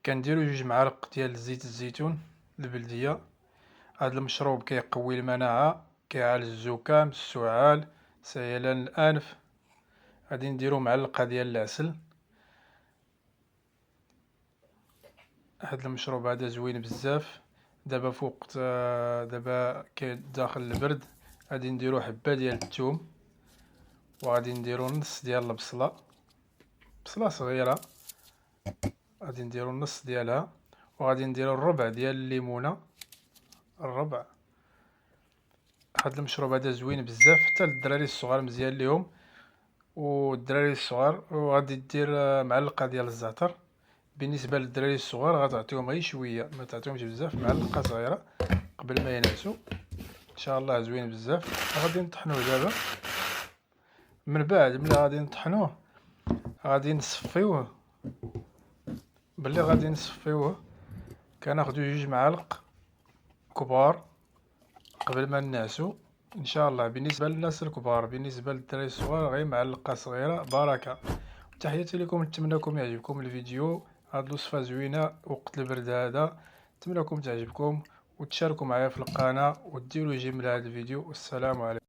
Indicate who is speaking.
Speaker 1: كنديرو 2 معالق ديال زيت الزيتون البلديه. هذا المشروب كيقوي المناعه، كيعالج الزكام، السعال، سيلان الانف. غادي نديرو معلقه ديال العسل. هذا المشروب هذا زوين بزاف. دابا فوق دابا داخل البرد، غادي نديرو حبه ديال الثوم، وغادي نديرو نص ديال البصله، بصله صغيره غادي نديرو النص ديالها، وغادي نديرو الربع ديال الليمونه، الربع. هذا المشروب هذا زوين بزاف، حتى للدراري الصغار مزيان ليهم. والدراري الصغار، وغادي دير معلقه ديال الزعتر. بالنسبه للدراري الصغار غتعطيهم غير شويه، ما تعطيهمش بزاف، معلقه صغيره قبل ما ينعسوا. ان شاء الله زوين بزاف. غادي نطحنوه دابا. من بعد ملي غادي نطحنوه غادي نصفيوه. غادي نصفيوه كناخدو 2 معالق كبار قبل ما ننعسو. ان شاء الله بالنسبه للناس الكبار، بالنسبه للدراري الصغار غير معلقه صغيره. بركه. تحياتي لكم، نتمنىكم يعجبكم الفيديو. هاد الوصفه زوينه وقت البرد هذا، نتمنىكم تعجبكم وتشاركوا معايا في القناه وديروا جيم لهذا الفيديو. والسلام عليكم.